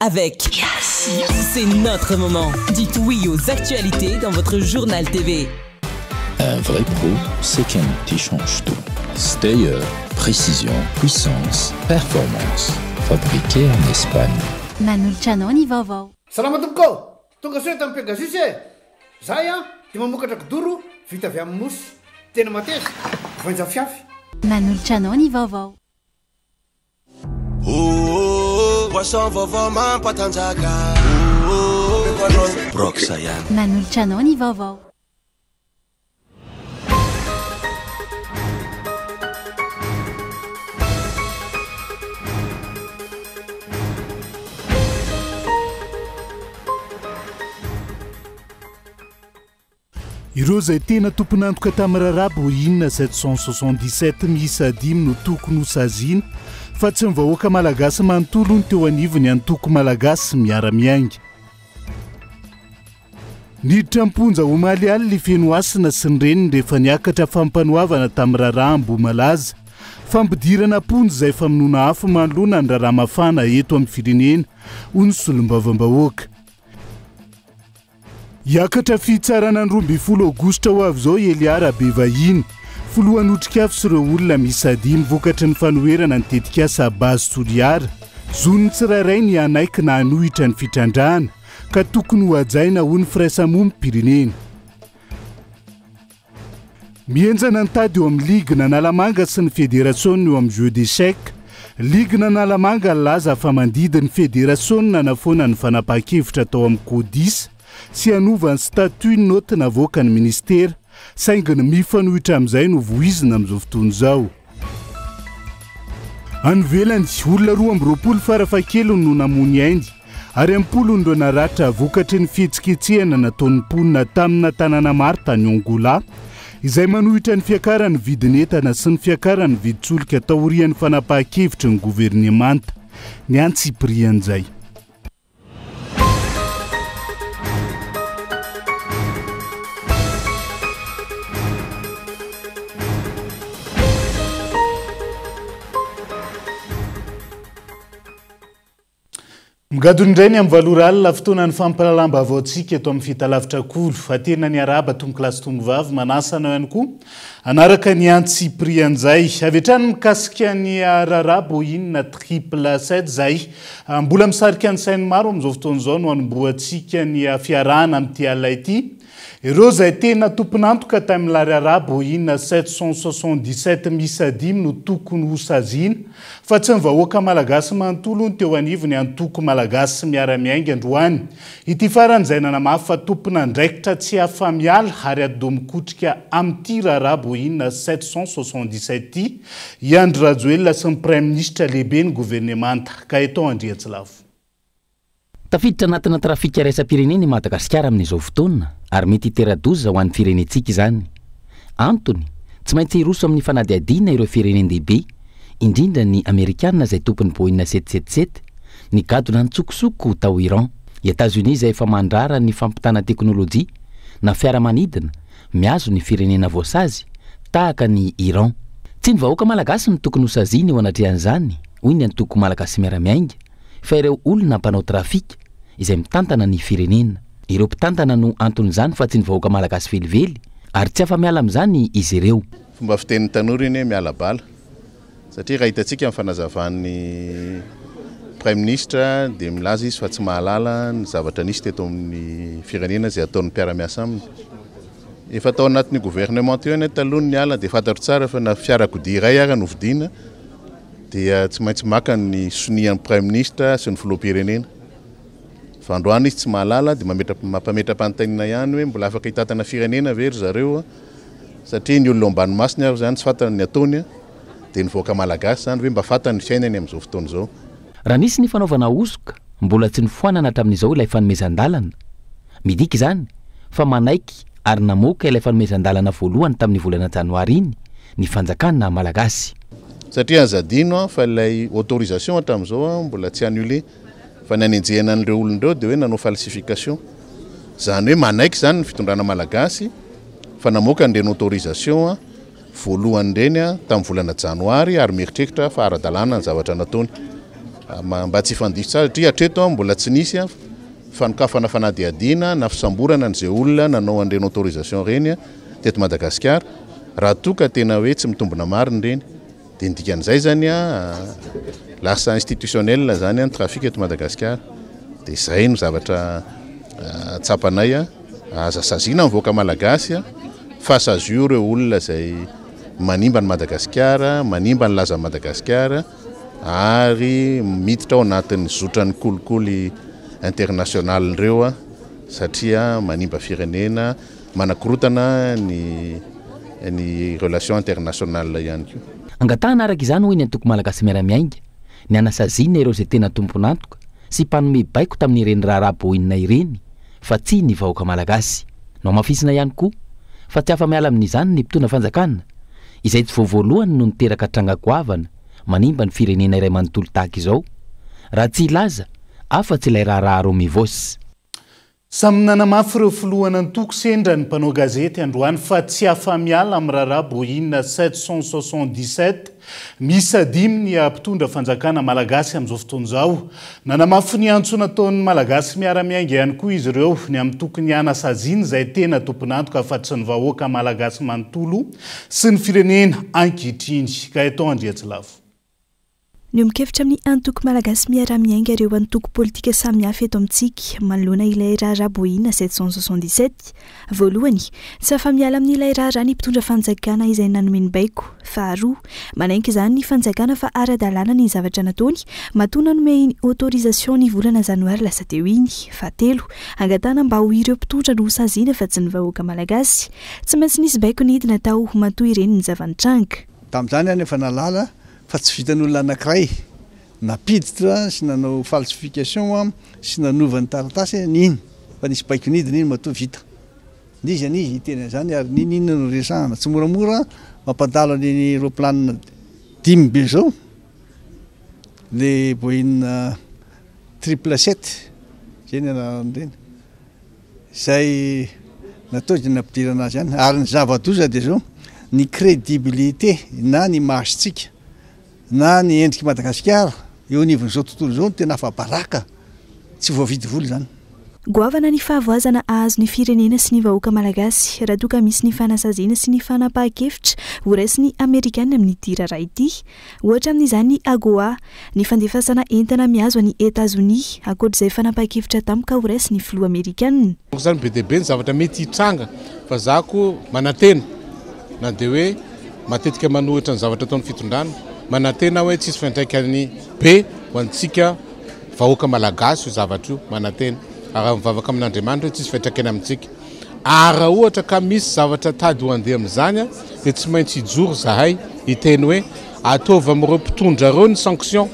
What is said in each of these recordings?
avec Yes. C'est notre moment. Dites oui aux actualités dans votre journal TV. Un vrai pro, c'est quelqu'un qui change tout. Stayer, précision, puissance, performance. Fabriqué en Espagne. Manoltranao vaovao. Salama tompoko. Tonga soa tamin'ny Pegasus e. Zahay dia mamokatra kidoro vita avy amin'ny mosy. Tena mateza. Voanja fiafy. Manoltranao vaovao. Boisson vaovao mampatanjaka. Broxa ihany. Manoltranao vaovao. Ireo zay tena tompon'antoka tamin'ny rarabo inona 777 miisa 5 no tokony ho saziana fa tsy ny vahoaka malagasy manontolo ny teo anivony antoko malagasy miara-miainga. Niditra amponja Omalialy ny fenoasina sy ny reniny rehefa niakatra fampanoavana tamin'ny raraha Ambomalaza. Fampidirana amponja izay famonoana afo manoloana ny raraha mafana eto amin'ny firenena hoy ny solombavam-bahoaka. Iakatra fitsarana ny 12 Aogositra ho avy izao Eliara Bevahiny, foloan'ny otrik'afo sy ireo olona miisa 5 vokatry ny fanoherana ny tetikasa Bazy Toliara. Zon'ny tsirairay ny anaiky na hanohitra ny fitrandrahana ka tokony ho hajaina hoy ny firaisamonim-pirenena. Mienjana ny tady eo amin'ny Ligue Analamanga sy ny Fédération eo amin'ny jeu d'échecs. Ligue Analamanga laza fa mandidy ny Fédération nanafoana ny fanapahan-kevitra tao amin'ny CODIS sy hanova ny statut note navoaka ny ministera saingy ny mifanohitra amin'izay no voizina amin'izao fotoana izao. Any ivelany olona 12 farafahakeliny no namony Inde ary 10 no naratra vokatry ny fihetsiketsehana nataon'ny mponina tamina tanàna maro tany Angola izay manohitra ny fiakaran'ny vidin'entana sy ny fiakaran'ny vidin-tsolika tao aorian'ny fanapahan-kevitry ny governemanta ny antsiprian'izay. Migadon'indray ny amin'ny valoralina fotoana ny fampalalamba avaotsika eto amin'ny fitalavitra kolo fa tena ny araba tombokilasy tombovavy manasana ihany koa anaraka ny antsiprian'izay avetrany mikasika ny rarabo inona triple 7 zay mbola misarika ny sainy maro amin'izao fotoana izao no anomboantsika ny fiarahana amin'ity alina ity. Ireo zay tena tompon'antoka tamin'ny rarabo inona 777 miisa 5 no tokony ho saziana fa tsy ny vahoaka malagasy manontolo ny teo anivony antoko malagasy miara-miainga androany. Ity faran'izay nanamafy fa tompona ndraikitra tsy afamiala ary ado mikotrika amin'ity rarabo inona 777 ity Andry Rajoelina sy ny Prime Ministre lehibe ny gouvernemanta ka eto Andriatsilavo. Tafiditra anatina trafika raisam-pirenena i Madagasikara amin'izao fotoana ary mety hitera-doza ho an'ny firenentsika izany. Antony, tsy maintsy hiroso amin'ny fanadihadiana ireo firenendehibe, indrindra ny Amerikanina izay tompon'ny Boeing 777, ny gadona nitsokosoko tao Iran, i États-Unis izay efa mandrara ny fampitana teknôlôjia na fiaramanidina miazo ny firenena voasazy tahaka ny Iran. Tsy ny vahoaka malagasy ny tokony ho saziana eo anatrehan'izany, hoy ny antoko malagasy miara-miainga, fa ireo olona mpanao trafika izay mitantana ny firenena. Ireo mpitantana no anton'izany fa tsy ny vahoaka malagasy velively ary tsy afa-miala amin'izany izy ireo. Fomba fitenin'ny tanora iny miala bala satria raha hitantsika amin'ny fanazavan'ny Prime Ministre dia milaza izy fa tsy mahalala ny zavatra nisy teto amin'ny firenena izay ataon'ny mpiara-miasa aminy. Efa tao anatin'ny gouvernement eo taloha ny ala dia fantatro tsara fa na fiarakodia iray ara no vidiana dia tsy maintsy maka ny sonian'ny Prime Ministre sy ny filoham-pirenena. Fa androany izy tsy mahalala dia mampametra-pantainina ihany hoe mbola afaka hitatana firenena very zareo satria ny olona ambanomasina ary zany tsy fantany ny ataony dia ny vahoaka malagasy zany hoe mba fantany ny fiainany amin'izao fotoana izao. Raha nisy ny fanaovana osoka mbola tsy nifoanana hatramin'izao ilay fanomezan-dalana. Midika izany fa manaiky ary namoaka ilay fanomezan-dalana voalohany tamin'ny volana janoary iny ny fanjakana malagasy. Satria azadino fa ilay autorisation hatramin'izao mbola tsy annulé fa nanenjehana an'ireo olon'ireo dia hoe nanao falsification. Zany hoe manaiky zany ny fitondrana malagasy fa namoaka n'ireny autorisation voalohany ireny tamin'ny volana janoary ary mieritreritra fa ara-dalàna ny zavatra nataony. mba tsy fandiso tsara satria hatreto mbola tsy nisy fanokafana fanadiadiana na fisamborana n'izay olona nanao an'ireny autorisation reny teto Madagasikara raha toka tena hoe tsy mitombona mariny reny dia ny dikan'izay zany lasa institutionnel zany ny trafic eto Madagasikara dia izay no zavatra tsapanay aza saziana mivoaka malagasy fa sazio ireo olona izay manimba ny Madagasikara, manimba ny laza Madagasikara ary miditra ao anatin'ny zotran'ny kolikoly international ireo satria manimba firenena, manakorotana ny relation internationale ihany koa. Angatahana araka izany hoy ny antoko malagasy miara-miainga ny anasaziana ireo izay tena tompon'antoka sy mpanome baiko tamin'ireny raharaha-bohinina ireny fa tsy ny vahoaka malagasy. No mafisina ihany koa fa tsy afa miala amin'izany ny mpitondra fanjakana izay tsy voavoalohany no niteraka trangakoavana manimba ny firenena iray manontolo tahaka izao raha tsy ilaza afa tsy ilay raharaha romivosy. Samy nanamafy ireo filohana antoko sendra ny mpanao gazety androany fa tsy afa-miala amin'ny raharaha bohinina 777 misy dimy ny mpitondra fanjakana malagasy amin'izao fotoan'izao. Nanamafy ny antso nataon'ny malagasy miara-miainga ihany koa izy ireo ny amin'ny tokony anasaziana izay tena tompon'antoka afa-tsy ny vahoaka malagasy manontolo sy ny firenena ankehitriny ka eto Andriatsilavo. Ny mikefitra amin'ny antoko malagasy miara-miainga ireo antoko politika samihafa eto amintsika manoloana ilay raharaha bohinina 777 voalohany tsy afa-miala amin'ilay raharaha ny mpitondra fanjakana izay nanome ny baiko. Faharoa manaiky izany ny fanjakana fa ara-dalàna ny zavatra nataony matoa nanome ny autorisation ny volana janoary lasa teo iny. Fahatelo angatahana mba ho ireo mpitondra no saziana fa tsy ny vahoaka malagasy tsy maintsy nisy baiko nidina tao matoa ireny ny zavanitranga. Tamin'izany any efa nalala fa tsy vitan'olona anankiray napiditra sy nanao falsification sy nanova ny taratasy niny fa nisy baiko nidina iny matoa vita nizy anizy tena zany ary ninina no resahana tsy moramora mampadalo ny aeroplanina 10 be zao le Boeing 777 zay ny anarany zay natao dia nampidirana azy any ary ny zava-doza dia zao ny crédibilité na ny masitsika na ny endriky Madagasikara eo anivon'izao tontolo izao tena afa-baraka tsy voavidy voly zany. Goavana ny fahavoazana azo ny firenena sy ny vahoaka malagasy raha toa ka misy ny fanasaziana sy ny fanapahan-kevitra ho raisy ny Amerikanina amin'ny tiraraha ity. Ohatra amin'izany ny AGOA, ny fandefasana entana miazo any États-Unis ankoatr'izay fanapahan-kevitra tampoka ho raisy ny filoha Amerikanina. Zany be dia be ny zavatra mety hitranga fa zako manantena na dia hoe matetika manohitra ny zavatra ataon'ny fitondrana manantena hoe tsisy fiantraikany be ho antsika vahoaka malagasy io zavatra io manantena ary mivavaka amin'Andriamanitra hoe tsisy fiantraikany amintsika ary ohatra ka misy zavatra tady ho andeha amin'izany dia tsy maintsy hijoro zahay hiteny hoe ataova amin'ireo mpitondra ireo ny sanction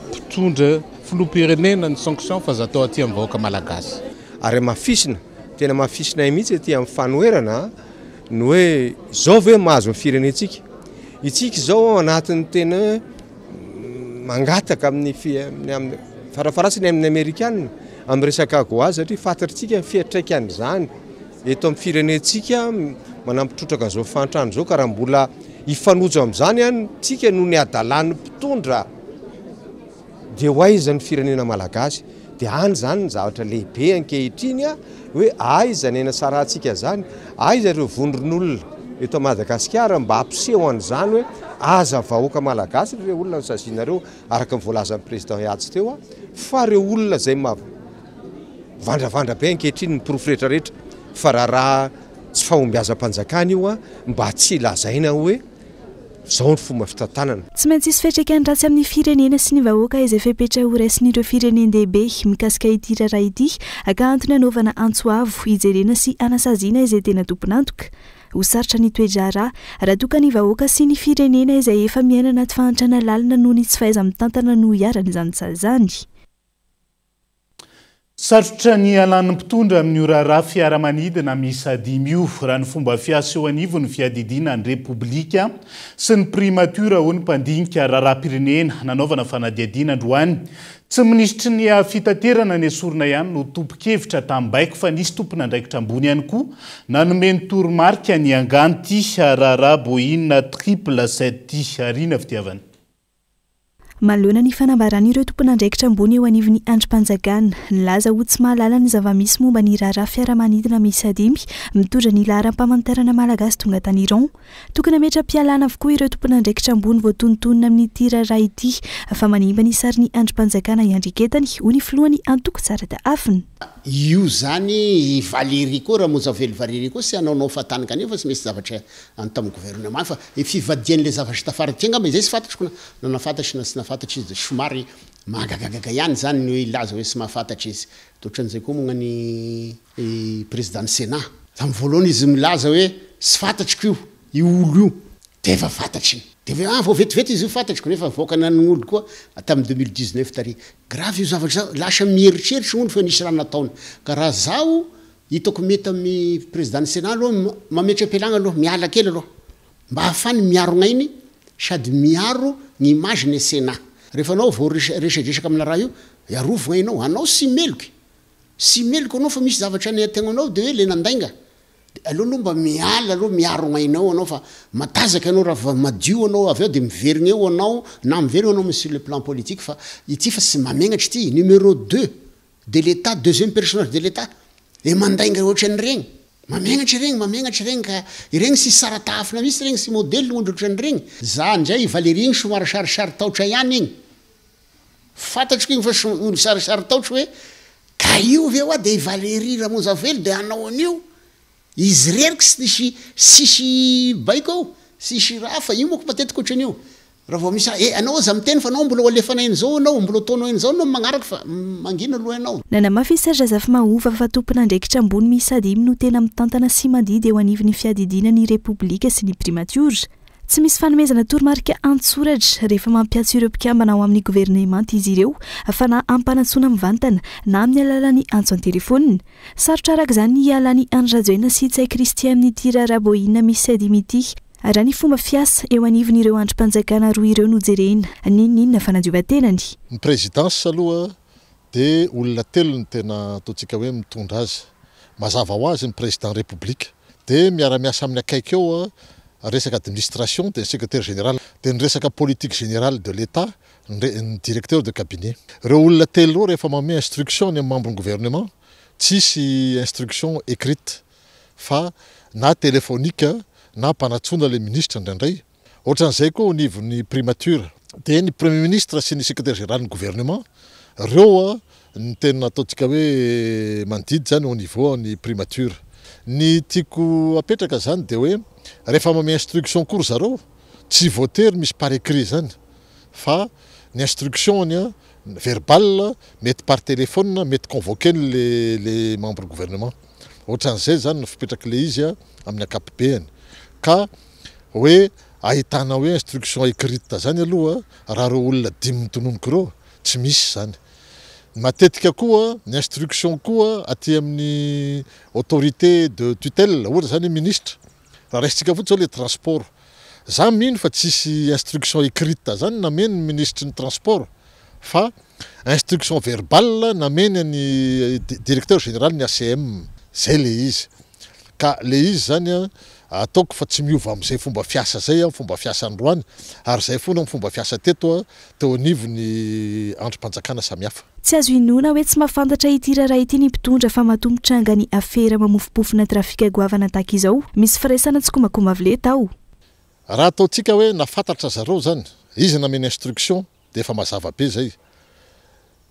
mpitondra filoham-pirenena ny sanction fa zatao aty amin'ny vahoaka malagasy ary mafisina tena mafisina mihitsy aty amin'ny fanoherana ny hoe zao ve mahazo ny firenentsika itsika zao anatin'ny tena mangataka amin'ny farafaratsiny amin'ny Amerikanina amin'ny resaka AGOA satria fantatritsika fiatraikany zany eto amin'ny firenentsika manampitrotraka zao fantrano zao ka raha mbola ifanojo amin'izany any tsika no ny adalan'ny mpitondra dia hoaizan'ny firenena malagasy dia any zany ny zavatra lehibe ankehitriny hoe aiza ny nasarantsika zany aiza ireo vondron'olona eto Madagasikara mba ampiseho an'izany hoe aza vahoaka malagasy ireo olona nosazianareo araka ny voalazan'ny président Yatsy teo fa ireo olona zay vandravandra be ankehitriny ny porofo rehetra fa raha tsy fahombiazam-panjakana io mba tsy lazaina hoe zao ny fomba fitantanana. Tsy maintsy isy fiantraikany ratsy amin'ny firenena sy ny vahoaka izay fepetra ho raisin'ireo firenendehibe mikasika ity raharaha ity aka antony anaovana antsoavo hijerena sy anasaziana izay tena tompon'antoka ho sarotra ny toedrara raha toa ka ny vahoaka sy ny firenena izay efa miaina anaty fahantrana lalina noho ny tsy fahaiza-mitantana no hiarany izany tsazany. Sarotra ny alan'ny mpitondra amin'ny io raharaha fiaramanidina misy 5 io raha ny fomba fiasa eo anivo ny fiadidina ny repoblika sy ny primatura ho ny mpandinika raharaha-pirenena nanaovana fanadiadiana androany. Tsy ministry ny fitaterana ny esorina ihany no tompo-kevitra tamin'ny-baiko fa nisy tompona andraikitra ambony ihany koa nanome ny toromarika ny anganty raharaha Boeing 777 ariana fitiavana. manoloana ny fanambaran'ireo tompon'andraikitra ambony eo anivon'ny androm-panjakana nilaza ho tsy mahalala ny zava-misy momba ny raharaha fiaramanidina misy adimy mitondra ny laharam-pamantarana malagasy tonga tany Iran. Tokony ametra-pialana avokoa ireo tompon'andraikitra ambony voatonontonona amin'ny ity raharaha ity fa manimba ny sarin'ny androm-panjakana iandriketany ho ny filohany antoko tsara da afiny. Io zany Valérie koa raha mozavely Valérie koa sy anaonao fatany kanefa fa sy misy zavatra antamin'ny gouvernement fa fivadian'le zavatra tafarity angamba izay sy fantatriko na nafantatry na sy nafantatry izy somary magagagaga ihany zany ny hoe ilaza hoe sy mahafantatry izy totran'izay koa mognany président Sénat tamin'ny voalohany izy milaza hoe sy fantatriko io olo io de efa fantatry de vao vetivety izy io fantatriko nefa voaka nan'olo koa tamin'ny 2019 tary grave io zavatra lasa mieritreritra olo fa nisy raha nataony ka raha zao hitako mety amin'ny président Sénat aloha mametra am-pialagna aloha miala kely aloha mba hafany miaro gnainy sady miaro ny image ny Sénat rehefa anao vao resadresaka amina raha io iarovo gnainao anao sy meloky anao fa misy zavatra ny ategnanao de hoe le nandainga aloha no mba miala aloha miaro gnainao anao fa matazaka anao raha madio anao avy eo de miverigna eo anao na miverigna anao sur le plan politique fa ity fa sy mamenatra ity numéro 2 de l'état deuxième personnage de l'état e mandainga ohatran'regny mamenatra regny ka iregny sy sara tafina misy regny sy modèle ondro ohatran'regny za ndray Valérie igny somary sarisary taotra ihany igny fantatriko igny fa sarisary taotra hoe ka io ve oa de Valérie Ramozavely de anao an'io izy reriky sy sisy baiko sisy raha fa io moko matetiky ohatran'io raha vao misy anao za miteny fa anao mbola alefanao in'izao anao mbola ataonao in'izao anao magnaraka fa mangina aloha anao nanamafy Serge Zafimahova fa tompon'andraikitra ambony misy adimy no tena mitantana sy mandidy eo anivon'ny fiadidinan'ny Repoblika sy ny primature tsy misy fanomezana toromarika antsoratra rehefa mampiatso ireo mpikambana ao amin'ny gouvernement izy ireo fa na ampanatsoana mivantana na amin'ny alalan'ny antso an-telefônina sarotra araka izany ny ialany andrajoena sy tsay Kristy amin'ny ity raharaha-boahina misy adimy ity raha ny fomba fiasa eo anivon'ireo androm-panjakana roa ireo nojerena ninona fanadiova-tenany ny présidence aloha de olona telo ny tena ataontsika hoe mitondra azy mazava ho azy ny président république de miara-miasa amin'ny akaiky eo resaka administration de secrétaire général de ny resaka politique générale de l'état ny directeur de cabinet reo olona telo reo rehefa mame instruction ny membre gouvernement tsisy instruction écrite fa na téléphonique na mpanatsoana le ministre indraindray ohatran'izay koa au niveau ny primature de ny premier ministre sy ny secrétaire général ny gouvernement reo ny tena ataontsika hoe mandidy zany au niveau ny primature ny tiako apetraka zany de hoe rehefa mame instruction kory zareo tsy voatery misy par écrit zany fa ny instruction ny verbal mety par téléphone mety convoquer les membres gouvernement ohatran'izay zany no fipetraka le izy amin'ny ankapobeny ka hoe ahitana hoe instruction écrite zany aloha raha reo olona dimy mitononoko reo tsy misy zany matetika koa ny instruction koa aty amin'ny autorité de tutelle ohatra zany ministre raha raisitsika fotsy zao le transport za mino fa tsisy instruction écrite zany nameny ny ministre ny transport fa instruction verbale nameny ny directeur général ny ACM zay le izy ka le izy zany ataoko fa tsy miova amin'izay fomba fiasa zay fomba fiasa androany ary zay foana amin'ny fomba fiasa teto teo anivon'ny androm-panjakana samihafa tsy azo inona hoe tsy mahafantatra ity raharaha ity ny mpitondra fa matombotranga ny afera mamofopofona trafika goavana tahaka izao misy firaisana tsy komakomavle tao raha ataontsika hoe nafantatra zareo zany izy nameny instruction de efa mazava be zay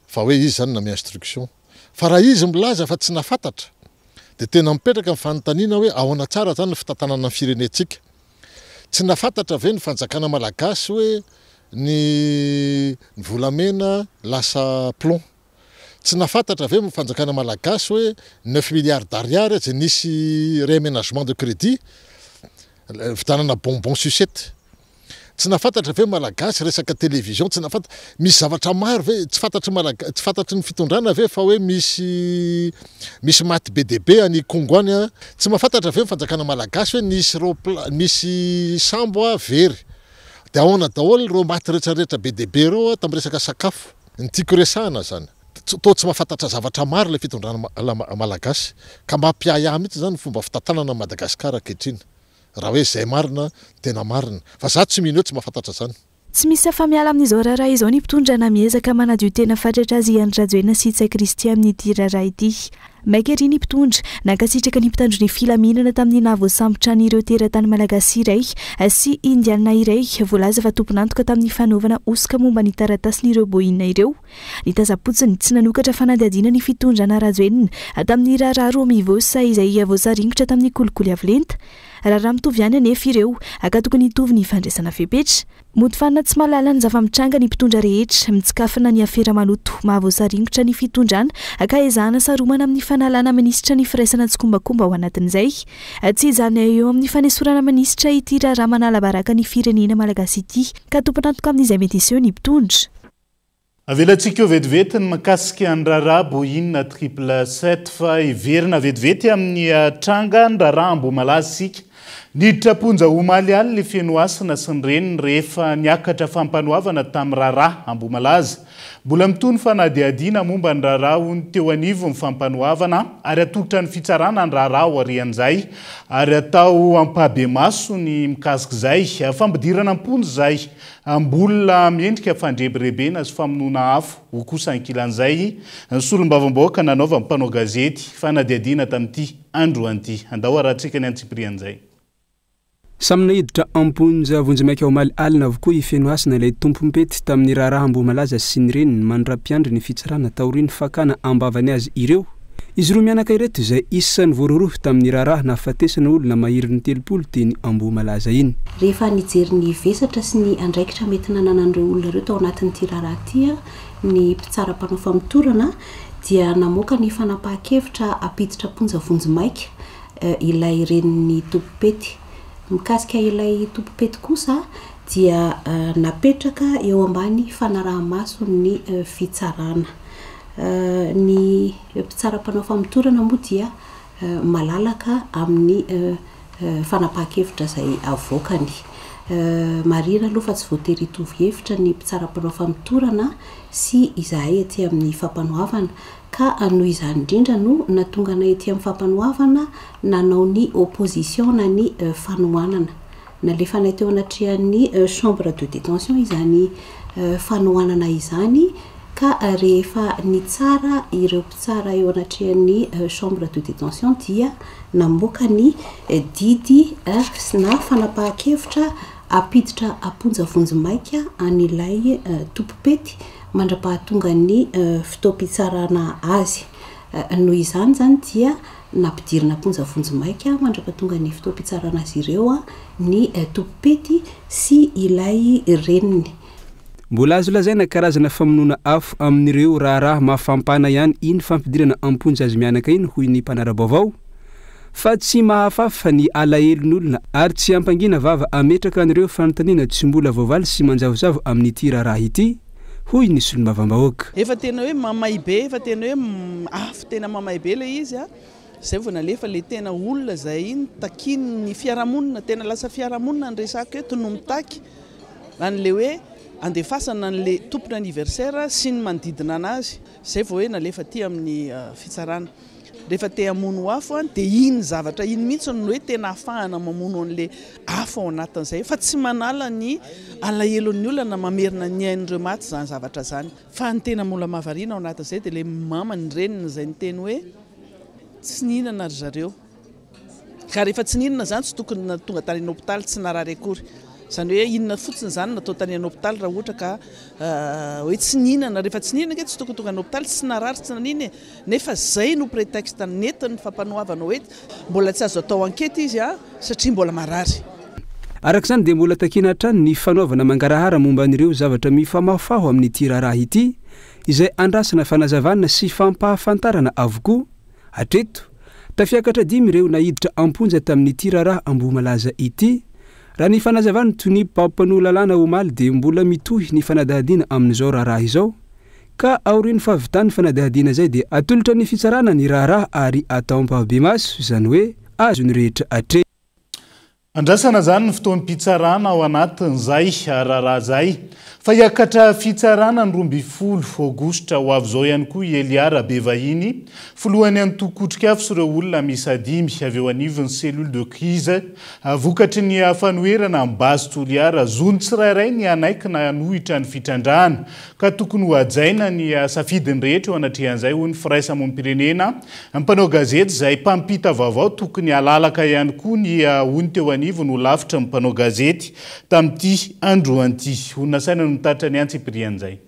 fa hoe izy zany nameny instruction fa raha izy milaza fa tsy nafantatra de tena mipetraka ny fanontaniana hoe ahoana tsara zany ny fitantanana ny firenetsika tsy nafantatra ve ny fanjakana malagasy hoe ny volamena lasa plomb tsy nafantatra ve ny fanjakana malagasy hoe 9 milliards d'ariary zay nisy réaménagement de crédit vitanana bonbon sucette tsy nafantatra ve malagasy resaka télévision tsy nafantatra misy zavatra maro ve tsy fantatry ny fitondrana ve fa hoe misy maty BDB any Congo any tsy mahafantatra ve fanjakana malagasy hoe misy sambo very de ahoana daholo reo maty rehetrarehetra BDB reo tamin'ny resaka sakafo ny tiako resahana zany to tsy mahafantatra zavatra maro le fitondrana malagasy ka mampiaya mihitsy zany fomba fitantanana Madagasikara ankehitriny raha hoe zay marina tena marina fa za tsy mino hoe tsy mahafantatra zany tsy misy afa-miala amin'izao raharaha izao ny mpitondrana miezaka manadio tena fatratra azy iandrajoena sitsa kristy amin'ity raharaha ity maikery ny mpitondra nankasitraka ny mpitandro ny filaminana tamin'ny nahavoasambotra n'ireo teratany malagasy iray sy indiana iray voalaza fa tomponantoka tamin'ny fanaovana osika momba ny taratasyn'ireo boina ireo ny tazapotsiny tsy nanokatra fanadihadiana ny fitondrana rajoenina tamin'ny raharaha roa mivoasa izay voasaringotra tamin'ny kolikoly avolenta raha mitovy ihany anefa ireo aka tokony hitovy ny fandraisana fepetra motifanina tsy malala ny zava-mitranga ny mpitondra rehetra mitsikafina ny afera maloto mahavoasaringotra ny fitondrana aka ezahana saromana amin'ny fanalana minisitra ny firaisana tsykombakomba ao anatin'izay tsy izany eo amin'ny fanesorana minisitra ity raharaha manala baraka ny firenena malagasy ity ka tomponantoka amin'izay mety iseho ny mpitondra avelantsika eo vetivety ny makasika ny raharaha boina 777 fa iverina vetivety amin'ny tranga ny raharaha Ambomalaza sika niditra ponja omaly aly le fenoasina sy ny reniny rehefa niakatra fampanoavana tamin'ny raharaha Ambomalaza mbola mitony fanadihadiana momba ny raharaha ho ny teo anivo ny fampanoavana ary atolotra ny fitsarana ny raharaha ho arian'izay ary atao ampabe maso ny mikasika izay fampidirana amponja izay ambolona miendrika fandrebirebena sy famonoana afo ho kosa ankilan'izay ny solom-bavamboaka nanaova mpanao gazety fanadihadiana tamin'ity androan'ity andao arahantsika ny antsiprian'izay samina hiditra amponja vonjimaiky omaly alina avokoa ifenoasina ilay tompompety tamin'ny raharaha Ambomalaza sy ny reniny mandra-piandry ny fitsarana taoriny fakana ambavany azy ireo izy roa mianaka ireto izay isan'ny voarorohy tamin'ny raharaha nahafatesana olona mahiriny 30 teny Ambomalaza iny rehefa nijery ny vesatra sy ny andraikitra mety nananan'ireo olona ireo tao anatin'ity raharaha ity ny mpitsara mpanao famitorana dia namoaka ny fanapahan-kevitra apiditra ponja vonjimaika ilay reniny tompopety mikasika ilay tompopety kosa dia napetraka eo ambany fanaraha-maso ny fitsarana ny mpitsara mpanao famitorana moa dia malalaka amin'ny fanapahan-kevitra izay avoakany marina aloha fa tsy voatery hitovy hevitra ny mpitsara mpanao famitorana sy izahay aty amin'ny fampanoavana ka noho izany indrindra no natonga ety amin'ny fampanoavana nanao ny opposition na ny fanohanana nalefanay teo anatrihan'ny chambre de détention izany fanohanana izany ka rehefa ny tsara ireo mpitsara eo anatrihan'ny chambre de détention dia namoaka ny didy na fanapahan-kevitra apiditra aponja vonjimaika an'ilay tompopety mandra-pahatonga ny fitaom-pitsarana azy noho izany zany dia nampidirina ponja vonjimaika mandra-pahatonga ny fitaom-pitsarana azy ireo ny tompopety sy ilay reniny mbola azo lazaina karazana famonoana afo amin'ireo raharaha mahafampana ihany iny fampidirana amponja azy mianaka iny hoy ny mpanara-baovao fa tsy mahafafa fa ny alahelon'olona ary tsy ampangina vava ametraka an'ireo fanontaniana tsy mbola voavaly sy manjavozavo amin'ity raharaha ity hoy ny solom-bavambahoaka efa tena hoe mamay be efa tena hoe afo tena mamay be le izy zay vao nalefa le tena olona zay iny takiny ny fiarahamonina tena lasa fiarahamonina ny resaka hoe tono mitaky an'le hoe andefasana n'le tompony anniversaire sy ny manodidina anazy zay vao hoe nalefa ty amin'ny fitsarana rehefa te hamono afo dia iny zavatra iny mihitsy no hoe tena ahafahana mamono an'le afo ao anatin'izay fa tsy manala ny alahelon'ny olona mamerina ny ain'ireo maty zany zavatra zany fa ny tena mola mahavariana ao anatin'izay dia le mama ny renina izay ny teny hoe tsy nihinana ry zareo ka rehefa tsy nihinana zany tsy tokony tonga tany any hôpitaly tsy narary akory zany hoe inona fotsiny zany natao tany any hôpitaly raha ohatra ka hoe tsy nihinana rehefa tsy nihinana ke tsy tokony tonga any hôpitaly tsy narary tsy naniny nefa zay no prétexte nentin'ny fampanoavana hoe mbola tsy azo atao ankety izy satria mbola marary araka izany dia mbola takina hatrany ny fanaovana mangarahara momba an'ireo zavatra mifamafaho amin'ity raharaha ity izay andrasana fanazavana sy fampahafantarana avokoa hatreto tafiakatra dimy ireo nahiditra amponja tamin'ity raharaha Ambomalaza ity raha ny fanazavana toy ny mpampanohy lalàna omaly dia mbola mitohy ny fanadihadiana amin'izao raharaha izao ka aorian'ny fahavitany fanadihadiana izay dia atolotra ny fitsarana ny raharaha ary atao ampabe maso izany hoe azo ny rehetra atre andrasana zany ny fotoan'ny mpitsarana ao anatin'izay raharaha zay fa hiakatra fitsarana ny 12 Aogositra ho avy zao ihany koa Eliara Bevahiny foloany antokotrikafo sy ireo olona misy 5 avy eo anivon'ny cellule de crise vokatry ny fanoherana amin'ny base Toliara zony tsirairay ny anaiky na anohitra ny fitrandrahana ka tokony ho hajaina ny safidiny rehetra eo anatrehan'izay hoy ny firaisamonim-pirenena mpanao gazety izay mpampita vaovao tokony halalaka ihany koa ny hony teo anivony ho lavitra ny mpanao gazety tamin'ity andro anty onasaina mitatra ny antsipirian'izay.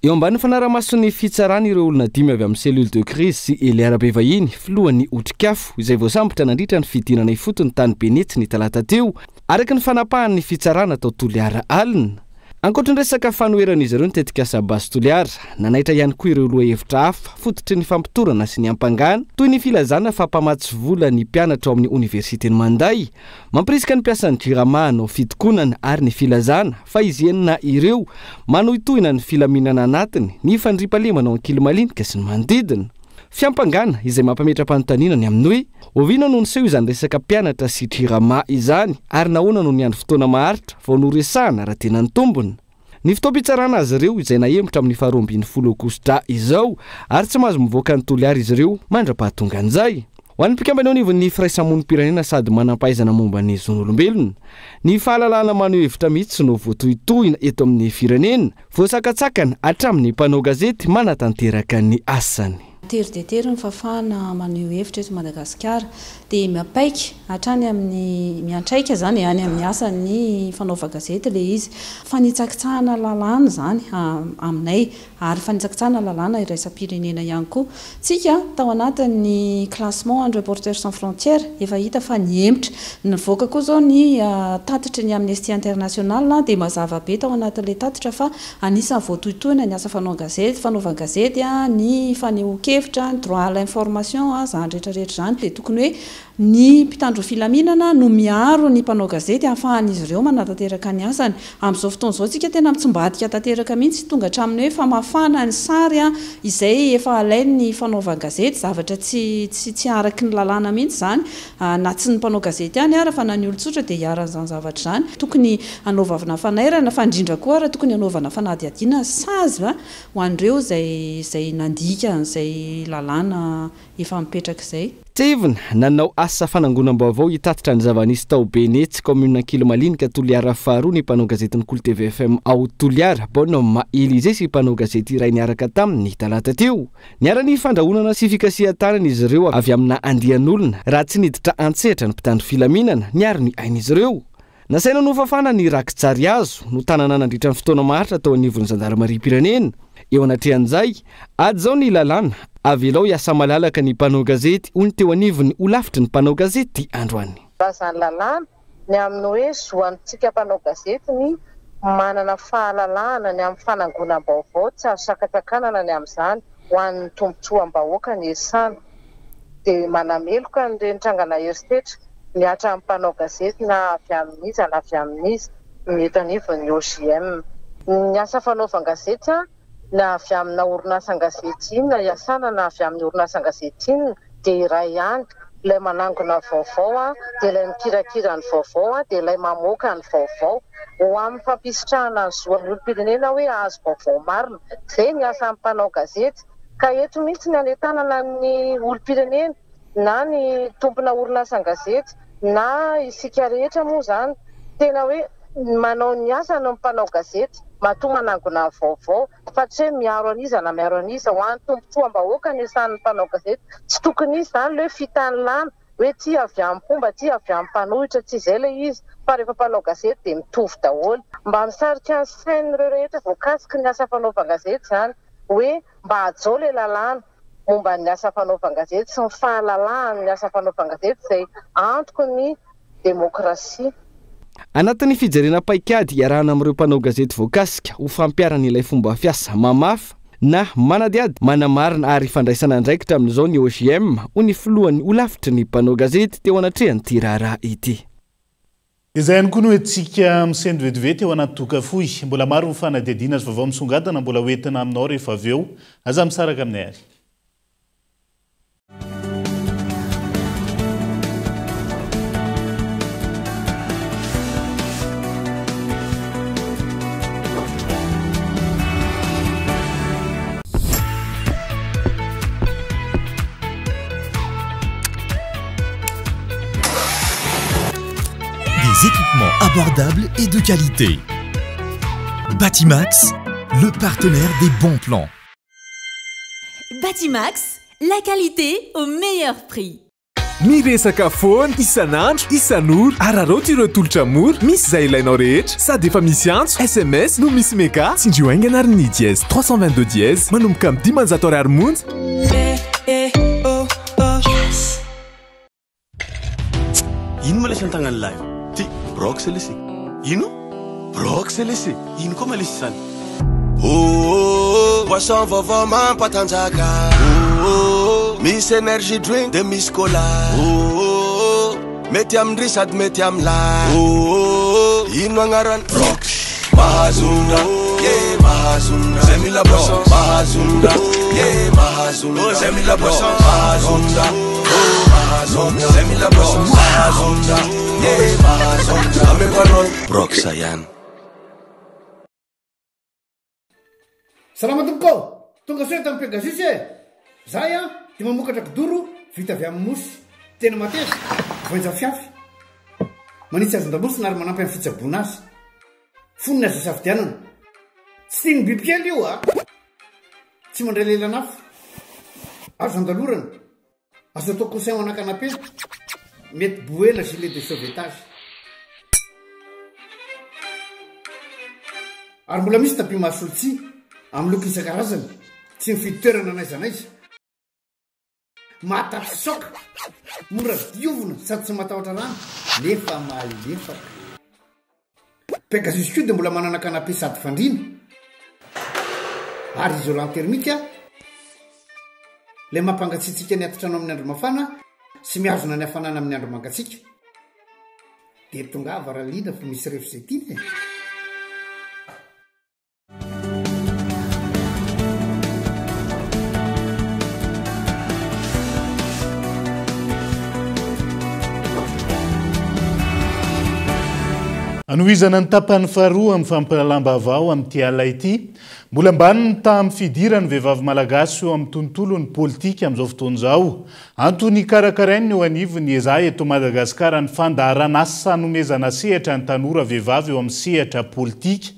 Eo ambany fanaramasony fitsarana ireo olona 5 avy amin'ny cellule de crise sy Eliara Bevahiny filohan'ny otrikafo izay voasambotra nandritra ny fidinana ifotony tany Benetsy ny talata teo araka ny fanapahan'ny fitsarana tao Toliara alina. Ankoatra ny resaka fanoheran'izy ireo nitetika asa base Toliara nanaitra ihany koa ireo loha hevitra hafa fototry ny fampitorana sy ny ampangana toy ny filazana fa mpamatsy vola ny mpianatra ao amin'ny universitény Manday mampirisika ny mpiasan'ny JIRAMA no fitokonana ary ny filazana fa izy enina ireo manohitohina ny filaminana anatiny ny fandripalemana ao ankilomalinika sy ny manodidina. Fiampangana izay mampametra-panontaniana ny amin'ny hoe ovina no niseho izany resaka mpianatra sy JIRAMA izany ary nahoana no niandry fotoana maharitra vao noresahana raha tena ny tombony. Ny fotoam-pitsarana azy ireo izay nahembotra amin'ny 12 Aogositra izao ary tsy mahazo mivoaka ny Toliara izy ireo mandra-pahatonga an'izay. Ho an'ny mpikambana anivon'ny firaisamonim-pirenena sady manam-pahaizana momba ny zon'olombelona, ny fahalalana maneho hevitra mihitsy no voatohitohina eto amin'ny firenena, voasakatsakana hatramin'ny mpanao gazety manatanteraka ny asany. Tery dia tery ny fafana maneho hevitra eto Madagasikara dia miapaika hatrany amin'ny miantraika zany any amin'ny asany fanaova gazety le izy fanitsakitsahana lalàna zany aminay ary fanitsakitsahana lalàna iraisam-pirenena ihany koa. Tsika tao anatin'ny classement en Reporters sans frontières efa hita fa niembotra nivoaka koa zao ny tatitra ny Amnesty International dia mazava be tao anatin'ilay tatitra fa anisan'ny voatohitohina ny asa fanaova gazety ny fanehoan-kevitra ny droit à l'information zany rehetrarehetra zany dia tokony hoe ny mpitandro filaminana no miaro ny mpanao gazety ahafahan'izy ireo manatanteraka ny asany. Amin'izao fotoana izao tsika tena mitsombadika tanteraka mihitsy tonga hatramin'ny hoe famafana ny sary izay efa alain'ny fanaova gazety zavatra tsy araky ny lalàna mihitsy zany na tsy ny mpanao gazety ihany ara fa na ny olon-tsotra dia hiaran'izany zavatra zany. Tokony anaovana fanairana fa indrindra koa ara tokony anaovana fanadihadiana sazy ho an'ireo izay nandika izay lalàna efa mipetraka izay. Tevina nanao asa fanangonam-baovao hitatitra ny zava-nisy tao Benetsy commune Kilomalinika Toliara faharoa ny mpanao gazetiny Kolo TV FM ao Toliara Bonhomme Élisée sy mpanao gazety iray niaraka tamin'ny talata teo. Niara-ny fandrahonana sy fikasihan-tanana izy ireo avy amina andian'olona raha tsy niditra antsehatra ny mpitandro filaminana niaro ny ain'izy ireo. Nasaina no fafana ny Rakitsary azo no tanana nandritra ny fotoana maharitra tao anivon'ny Zandaramarim-pirenena. Eo anatrehan'izay ady zao ny lalàna avelao hiasa malalaka ny mpanao gazety hoy ny teo anivony ho lafitry ny mpanao gazety androany. Razany lalàna ny amin'ny hoe zoantsika mpanao gazety ny manana fahalalahana ny amin'ny fanangonam-baovao tsy azo sakatsakanana ny amin'izany ho an'ny tombotsoam-bahoaka ny esana dia manameloka ny rentrangana herisetra miatra amin'ny mpanao gazety na avy amin'izy na avy amin'izy mety anivon'ny OGM. Ny asa fanaovan-gazety na avy amina orinasa-gazety iny na iasana na avy amin'ny orinasa-gazety iny dia iray ihany ilay manangona vaovao dia ilay mikirakira ny vaovao dia ilay mamoaka ny vaovao ho amin'ny fampisitrahana ny zoan'ny olom-pirenena hoe azo vaovao marina. Izay ny asa mpanao gazety ka eto mihitsy ny anetanana ny olom-pirenena na ny tompona orinasa-gazety na isika rehetra moa zany tena hoe manao ny asa no mpanao gazety matoa manangona ny vaovao fa tsy hoe miaro an'iza na miaro an'iza ho an'ny tombotsoam-bahoaka ny esan'ny mpanao gazety. Tsy tokony izy zany le fitanilana hoe ty avy amin'ny pomba ty avy amin'ny mpanohitra tsy izay le izy fa rehefa mpanao gazety dia mitovy daholo. Mba misarika ny sain'ireo rehetra voakasiky ny asa fanaovan-gazety zany hoe mba hajao le lalàna momba ny asa fanaovan-gazety sy ny fahalalahany ny asa fanaovan-gazety izay antoko ny demokrasia. Anatin'ny fijerena paikady iarahana amin'ireo mpanao gazety voakasika ho fampiarana ilay fomba fiasa mamafa na manadiady manamarina ary fandraisana andraikitra amin'izao ny OGM ho ny filohany ho lafitry ny mpanao gazety teo anatrehany ty raharaha ity. Izay ihany koa no antsika misendo vetivety eo anaty tokafoy mbola maro ny fanadihadiana sy vaovao misongadana mbola hoentina aminao rehefa avy eo aza misaraka aminay ary. abordable et de qualité. Batimax, le partenaire des bons plans. Batimax, la qualité au meilleur prix. Miresaka phone isanandro isan'olo araroty ireo tolotra mora misy izay ilainao rehetra sady efa misy antso SMS no misy mega tsindrio aingana ary ny dièse 322 dièse manomboka amin'ny 500 ariary monja. Ino ma lesy an-tagnany lahy ty brox lesy ino brox lesy ino koa ma lesy zany boisson vaovao mampatanjaka misy energy drink de misy cola mety amindry sady mety amilay ino agnarany brox mahazonda mahazonda zay mila boisson mahazonda mahazonda zay mila boisson mahazonda mahazonda zay mila boisson mahazonda mahazonda amepanon brox ayany. Salama tompoko tonga soe tamin'ny Pegasus e zay a de mamokatra kidoro vita avy amin'ny mosy tena mateza voenja fiafy manitsy azon-damosina ary manampy amin'ny fitsaboana azy foniny azo safidianana tsy tiany bibikely io a tsy mandray lelanafo azo andalorana azo atao coussin ho ana-canapé mety boela gilet de sauvetage ary mbola misy tapis masolotsi amin'ny loko isan-karazany tsy mifidy toerana n'aiza n'aiza mahatapy soka mora diovina sady tsy matahotra rano nefa malefaka Pegasus koa dia mbola manana canapé sady fandrina ary isolant thermique le mampangatsiatsika ny atotrano amin'ny andro mafana sy mihazona ny hafanana amin'ny andro mangatsika dia tonga avaraliana fa misy refzetine. Anohizana ny tapany faharoa amin'ny fampalalam-baovao amin'ity ala ity mbola ambany ny tamin'ny fidirany vehivavy malagasy eo amin'ny tontolon'ny politika amin'izao fotoana izao. Antony karakarainy eo anivony ezahy eto Madagasikara ny fandaharana asa nomezana sehatra ny tanora vehivavy eo amin'ny sehatra politika.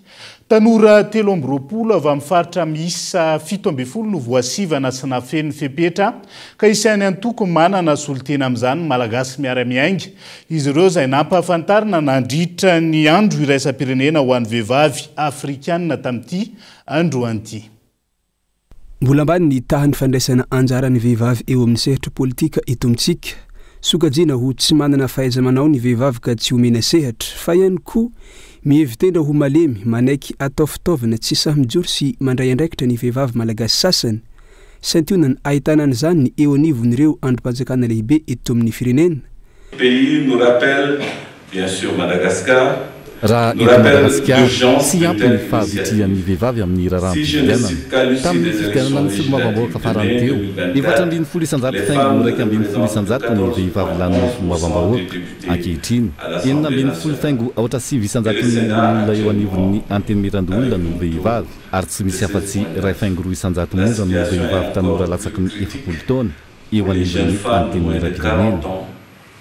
Tanora 13 avy amin'ny faritra miisa 17 no voasivana sy nafen'ny fepetra ka isany antoko manana solotena amin'izany malagasy miara-miainga. Izy ireo izay nampahafantarina nandritra ny andro iraisam-pirenena ho an'ny vehivavy afrikanina tamin'ity androan'ity. Mbola ambany ny tahan'ny fandraisana anjara ny vehivavy eo amin'ny sehatra politika eto amintsika. Sokajiana ho tsy manana fahaiza-manao ny vehivavy ka tsy omena sehatra fa ihany koa mievitendra ho malemy manaiky atao fitaovana tsy sahamijory sy mandray andraikitra ny vehivavy malagasy sasany. Santionany ahitana an'izany ny eo anivon'ireo androm-panjakana lehibe eto amin'ny firenena. Pays nous rappelle bien sûr Madagascar. Raha eto Madagasikara sy ampy ny fahavitian'ny vehivavy amin'ny raharam-pifidianana tamin'ny fifidianana ny filomavamboaka farany teo 470 isan-jato faingo 120 isan-jato ny vehivavy laniny filomavambahoaka ankehitriny 920 faingo aotra 9 isan-jato ny olona eo anivon'ny antenimirandoolona no vehivavy ary tsy misy afa-tsy 2 isan-jato monja no vehivavy tanora latsaky ny 70 taona eo anivon'ny antenimiram-pirenena.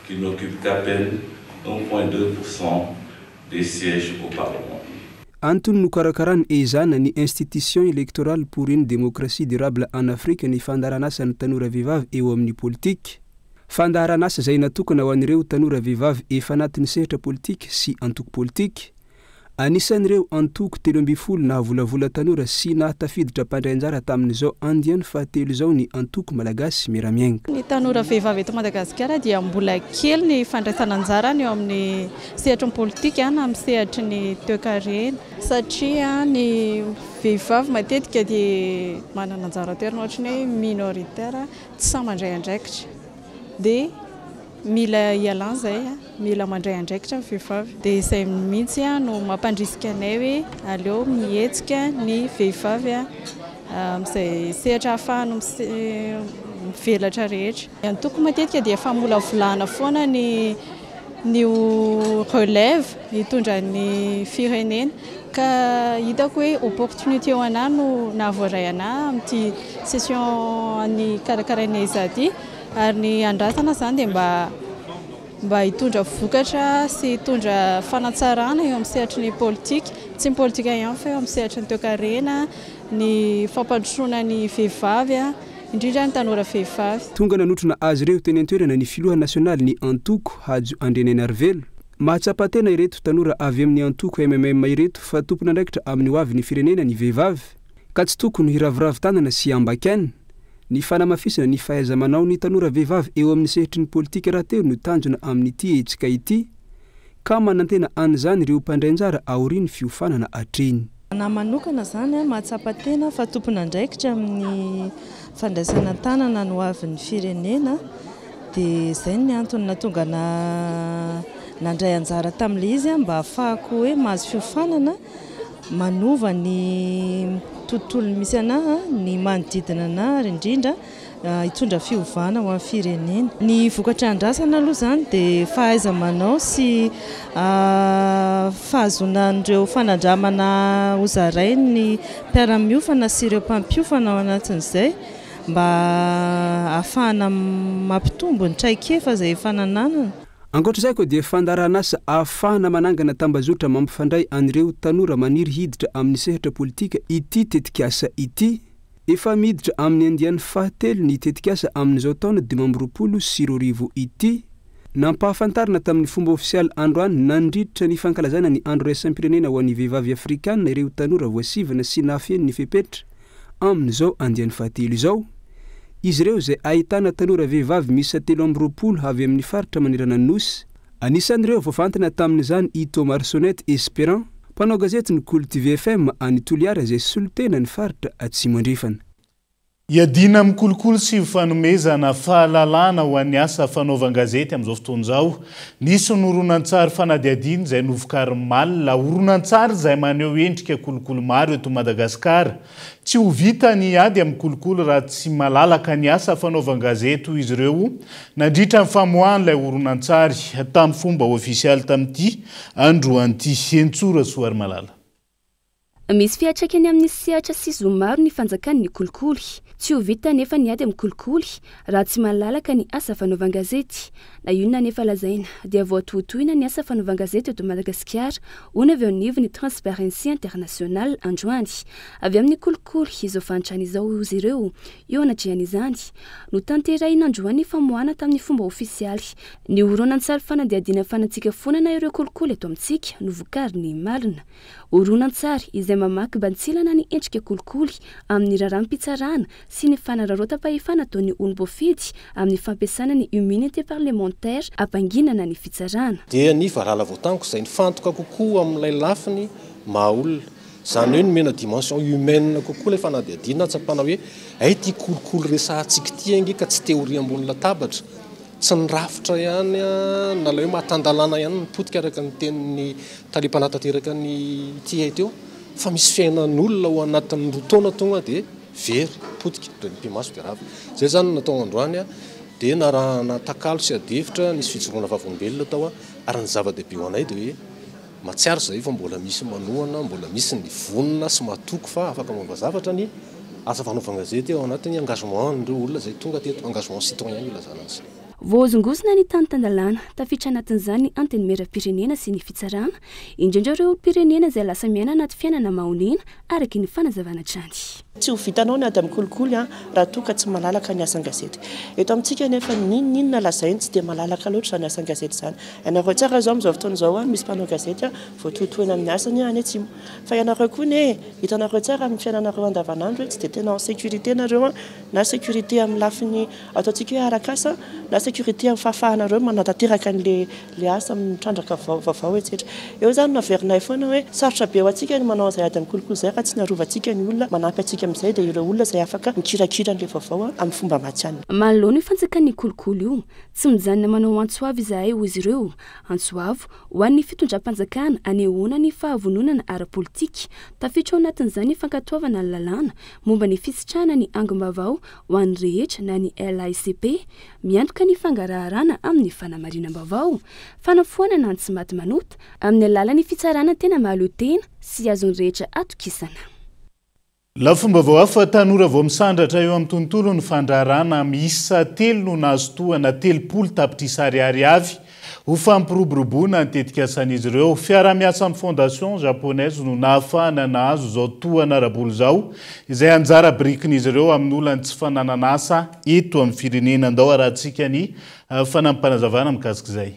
Qui n'occupe qu'à peine 1,2% des sièges au Parlement. Antony no karakarany ezana ny institution électorale pour une démocratie durable en Afrique ny fandaharan'asa ny tanora vehivavy eo amin'ny politika. Fandaharan'asa izay natokana ho an'ireo tanora vehivavy efa anatin'ny sehatra politika sy antoko politika. Anisan'ireo antoko 12 nahavolavola tanora sy nahatafiditra mpandray anjara tamin'izao andiany fahatelo izao ny antoko malagasy miara-miainga. Ny tanora vehivavy eto Madagasikara dia mbola kely ny fandraisana anjarany eo amin'ny sehatry ny politika na amin'ny sehatry ny toe-karena satria ny vehivavy matetika dia manana anjara toerana ohatra ny hoe minoritaire tsy sahy mandray andraikitra dia mila ialan zay mila mandray andraikitra vehivavy dia izay mihitsy no mampandrisika anay hoe aleo mihetsika ny vehivavy amin'izay sehatra ahafahany mivelatra rehetra. Ny antoko matetika dia famolavolana foana ny relève hitondra ny firenena ka hitako hoe opportunité ho anahy no nahavoaray anahy amin'ity session ny karakaraina izaty ary ny andrasana zany dia mba mba hitondra vokatra sy hitondra fanatsarana eo amin'ny sehatry ny politika, tsy ny politika ihany fa eo amin'ny sehatry ny toe-karena, ny fampandrosoana ny vehivavy, indrindra ny tanora vehivavy. Tonga nanotrona azy ireo teny an-toerana ny filoha nasionaly ny Antoko Hajo Andreneny Arvelo. Mahatsapa tena ireto tanora avy amin'ny Antoko MMM ireto fa tompona andraikitra amin'ny hoavy ny firenena ny vehivavy, ka tsy tokony hiraviravy tanana sy ambakana. Ny fanamafisana ny fahaiza manao ny tanora vehivavy eo amin'ny sehitry ny politika raha teo no tanjona amin'ity hetsika ity, ka manantena an'izany ireo mpandrainjara aoriany fiofanana hatreny. Na manokana zany mahatsapa tena fa tompona andraikitra amin'ny fandraisana tanana no avy ny firenena, dia izay ny antony natonga nandray anjara tamin'ilay izy mba ahafahako hoe mahazo fiofanana manova ny tontolo misy anahy, ny manodidina anahy indrindra hitondra fiovana ho amin'ny firenena. Ny vokatra andrasana aloha zany dia fahaiza manao sy fahazonan'ireo fanandramana hozaray ny mpiara-miofana sy ireo mpampiofana ao anatin'izay mba ahafahana mampitombo ny traikefa izay efa nananana. Ankoatra izay koa dia fandaranasa ahafahana manangana tambazotra mampifandray an'ireo tanora maniry hiditra amin'ny sehatra politika ity tetikasa ity. Efa miditra amin'ny andiany fahatelo ny tetikasa amin'izao taona 2020 ity. Nampahafantarina tamin'ny fomba ofisialy androany nandritra ny fankalazana ny andro raisam-pirenena ho an'ny vehivavy afrikanina ireo tanora voasivana sy nafeny ny fepetra amin'izao andiany fahatelo izao. Izy ireo izay ahitana tanora vehivavy misy 320 avy amin'ny faritra manerana ny nosy. Anisan'ireo voafantana tamin'izany i Thomas Sonnette Esperant, mpanao gazety ny Cultive FM any Toliara izay solotena ny faritra Atsimo andrefana. Iadina mikolokolo sy fanomezana fahalalana ho an'ny asa fanaovan-gazety amin'izao fotoan'izao. Nisy ny horonan-tsary fanadihadiana izay novokary malina, horonan-tsary izay maneho endrika kolokolo maro eto Madagasikara. Tsy ho vita ny ady amin'ny kolokolo raha tsy malalaka ny asa fanaovan-gazety hoy izy ireo. Nandritra ny famoahan'ilay horonan-tsary tamin'ny fomba ofisialy tamin'ity androan'ity Hentsora Soary Malala. Misy fiantraikany amin'ny sehatra sy zomaro ny fanjakan'ny kolikoly. Tsy ho vita nefa ny ady amin'ny kolikoly raha tsy malalaka ny asa fanaovan-gazety. Na io na nefa lazaina dia voatohitohina ny asa fanaovan-gazety eto Madagasikara hono avy ao nivon'ny Transparency International androany. Avy amin'ny kolikoly izao fantrany izao izy ireo eo anatrehan'izany no tanterahina androany famoahana tamin'ny fomba ofisialy. Ny horonan-tsary fanadihadiana fanatsika fonana ireo kolikoly eto amintsika no vokary ny malina. Horonan-tsary izay mamaky bantsilana ny endrika kolikoly amin'ny raharam-pitsarana sy ny fanararota-pahefana ataon'ny olom-boafidy amin'ny fampiasana ny immunité parlementaire ampanginana ny fitsarana. Dia ny varala voatango izay nifantoka kokoa amin'ilay lafiny maha-olona. Izany hoe nomena dimension humaine kokoa ilay fanadihadiana, tsapana hoe ay ty kolikoly resahantsika ty ange ka tsy teoria ambony latabatra. Tsy nirafitra ihany na ilay hoe mahatandalana ihany nipotika araka ny tenin'ny talim-panatanteraka ny ty teo. Fa misy fiainan'olona ao anatin'ny roa taona tonga dia very potika ny mpimaso dia rava. Zay zany natao androany dia narahana takalo sy adefitra nisy fijoroana vavolombelona tao ary ny zava-dehibe ho anay dia hoe matsiaro zay fa mbola misy manohana, mbola misy ny vonona sy matoko fa afaka momba zavatra ny asa fanaovan-gazety ao anatin'ny engagement n'ireo olona zay tonga teto engagement citoyen ilazana azy. Voazongosina ny tany-tandalana tafitra anatin'izany ny anteny meram-pirenena sy ny fitsarana, indrindra ireo pirenena izay lasa miaina anaty fiainana maholiana araky ny fanazavana trany. Tsy ho vitanao ny ady amin'ny kolikoly raha toka tsy malalaka ny asan-gazety. Eto amintsika nefa ninona lazainy tsy dia malalaka loatra zany asan-gazety zany. Ianareo tsara zao amin'izao fotoana izao misy mpanao gazety voatohitohina amin'ny asany any atsimo. Fa ianareo koa ne hitanareo tsara amin'ny fiainanareo andavanandro tsy dia tena en sécurité nareo na sécurité amin'ny lafiny ataontsika hoe arakasa na sécurité amin'ny fahafahanareo manatateraka le asa mitrandraka vaovao etc. Eo zany naverinay foana hoe sarotra be ho antsika ny manao izay ady amin'ny kolikoly izay raha tsy narovatsika ny olona manampy antsika amin'izay dia ireo olona izay afaka mikirakira n'ilay vaovao amin'ny fomba matsiana. Manoloana io fanjakan'ny kolikoly io tsy mijanona manao antsoavo izahay ho izy ireo. Antsoavo ho an'ny fitondram-panjakana anehoana ny fahavononana ara-politika. Tafitra ao anatin'izany fankatoavana ny lalàna momba ny fisitrahana ny angom-baovao ho an'ny rehetra na ny LICP miantoka ny fangaraharana amin'ny fanamarinam-baovao, fanafoanana ny tsy maty manota amin'ny alalan'ny fitsarana tena mahalo tena sy azon'ny rehetra atokisana. Lafomba vao hafa tanora vao misandratra eo amin'ny tontolo ny fandraharana miisa 3 no nahazo tohana 30 tapitrisa ariary avy ho fampiroboroboana nitetika asan'izy ireo. Fiara-miasa amin'ny fondation japonaise no nahafahana nahazo zao tohana araboly zao izay anjara brikin'izy ireo amin'ny olany tsy fananana asa eto amin'ny firenena andao arahantsika ny fanampanazavana mikasika izay.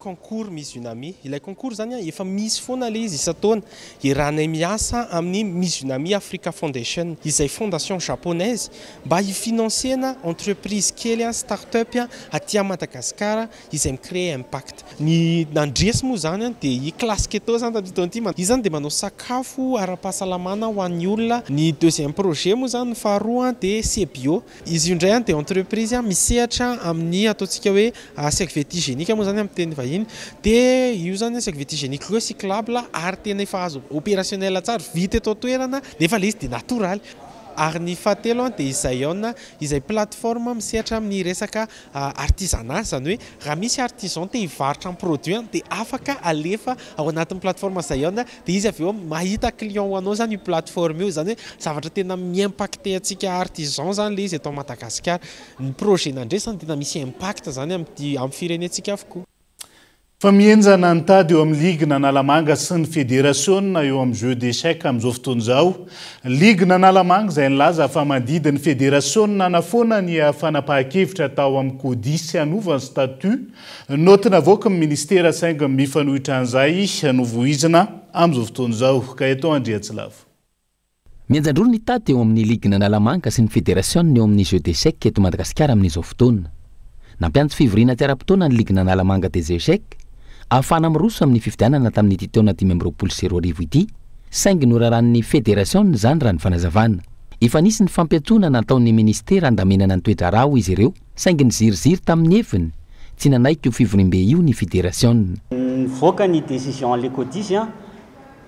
Concours Miss Unami, ilay concours zany efa misy foana le izy isataona iranay miasa amin'ny Miss Unami Africa Foundation izay fondation japonaise mba hifinansena entreprise kely start-up aty Madagasikara izay micréer impact. Ny nandresy moa zany dia i classe keto zany tamin'ity izy zany dia manao sakafo ara-pahasalamana ho an'ny olona. Ny deuxième projet moa zany faharoa dia CBio. Izy io indray dia entreprise misehatra amin'ny ataontsika hoe serviette hygiénique moa zany amin'ny teny vahiny. Dia io zany serviette hygiénique recyclable ary tena efa azo opérationnel tsara vita eto toerana nefa le izy dia natoraly. Ary ny fahatelo dia izay iona izay plateforme misehatra amin'ny resaka artisanat zany hoe raha misy artisan te hivarotra amin'ny produit dia afaka alefa ao anatin'ny plateforme izay iona dia izy avy eo mahita client ho anao zany io plateforme io zany hoe zavatra tena mi-impacte antsika artisan zany le izy eto Madagasikara. Ny projet nandresany tena misy impact zany amin'ny firenentsika avokoa. Fa mienjana nitady eo amin'ny ligue n'Analamanga sy ny fédération eo amin'ny jeu d'échec amin'izao fotoana izao. Ligue n'Analamanga izay nilaza fa mandidy ny fédération nanafoana ny fanapahan-kevitra tao amin'ny kodisy hanova ny statut. Note navoaka amin'ny ministera sainga mifanohitra an'izay novoizina amin'izao fotoana izao. Ka eto Andriatsilavo. Mienjandrolo nitady eo amin'ny ligue n'Analamanga sy ny fédération eo amin'ny jeu d'échec eto Madagasikara amin'izao fotoana. Nampiantsy fivoriana tiara-potoana ny ligue n'Analamanga des échecs. Ahafana miroso amin'ny fifidianana tamin'ity taona 2024 ity, saingy noraran'ny fédération zany raha ny fanazavana. Efa nisy ny fampiatoana nataon'ny ministera andamenana ny toetra rao izy ireo, saingy niziriziry tamin'ny efiny, tsy nanaiky io fivorimbe io ny fédération. Nivoaka ny décision le codis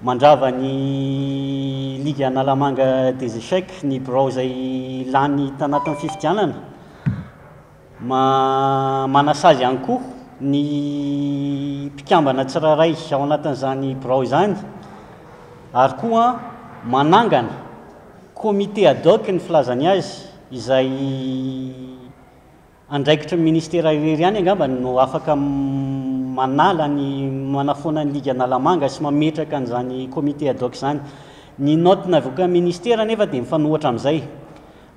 mandrava ny ligue Analamanga des échecs ny birao izay lany tanatin'ny fifidianana. Manasazy ihany koa ny mpikambana tsiraray ao anatin'izany birao izany ary koa manangana comité ad hoc ny filazany azy izay andraikitra ministera irery ihany angamba no afaka manala ny manafoana ny ligue Analamanga sy mametraka an'izany comité ad hoc zany. Ny note navoaka ministera nefa dia mifanohatra amin'izay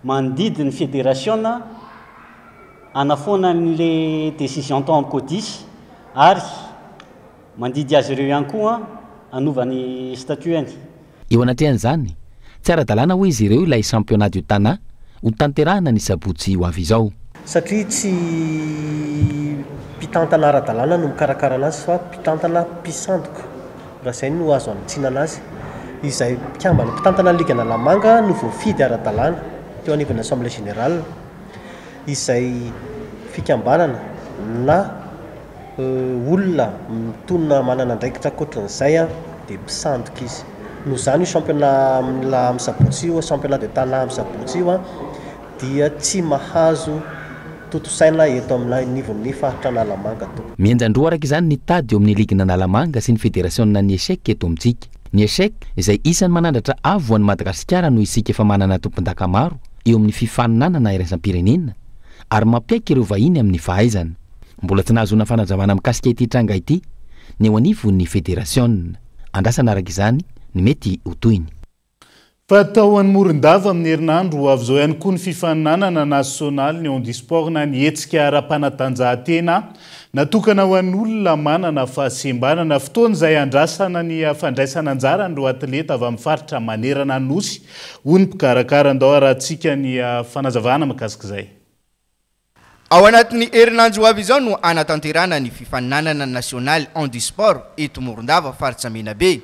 mandidy ny fédération anafoana le décision tao amin'ny codis ary mandidy azy ireo ihany koa anova ny statut any. Eo anatrehan'izany, tsy ara-dalàna hoe izy ireo ilay championnat du tana ho tanterahana ny sabotsy ho avy izao. Satria tsy mpitantana ara-dalàna no mikarakara anazy fa mpitantana mpisandoka. Raha izay no azo anitsina anazy. Izay mpikambana mpitantana ligue Analamanga no voafidy ara-dalàna teo anivon'ny assemblée générale. Izay fikambanana na olona mitonona manana andraikitra ankoatran'izay dia mpisandoka izy. Noho izany io championnat amin'ny sabotsy io, championnat de tana amin'ny sabotsy io dia tsy mahazo totosaina eto amin'ny nivon'ny faritra Analamanga to. Mienjandroa araka izany nitady eo amin'ny ligue n'Analamanga sy ny fédération ny échec eto amintsika. Ny échec izay isan'ny manandratra avo an'i Madagasikara no isika efa manana tompon-daka maro eo amin'ny fifaninanana iraisam-pirenena ary mampiaiky ireo vahiny amin'ny fahaizana. Mbola tsy nahazona fanazavana mikasika ity tranga ity ny eo anivon'ny fédération. Andrasana araka izany ny mety ho toyiny. Fatao an'ny Morondava amin'ny herinandro ho avy izao ihany koa ny fifaninanana nasionaly ny handisport na ny hetsika ara-panatanjahantena natokana ho an'olona manana fahasembanana. Fotoana izay andrasana ny fandraisana anjara ireo atleta avy amin'ny faritra manerana ny nosy ho ny mpikarakara andao arahantsika ny fanazavana mikasika izay. Ao anatin'ny herinandro ho avy izao no anatanterana ny fifaninanana nasionaly handisport eto Morondava faritra Menabe.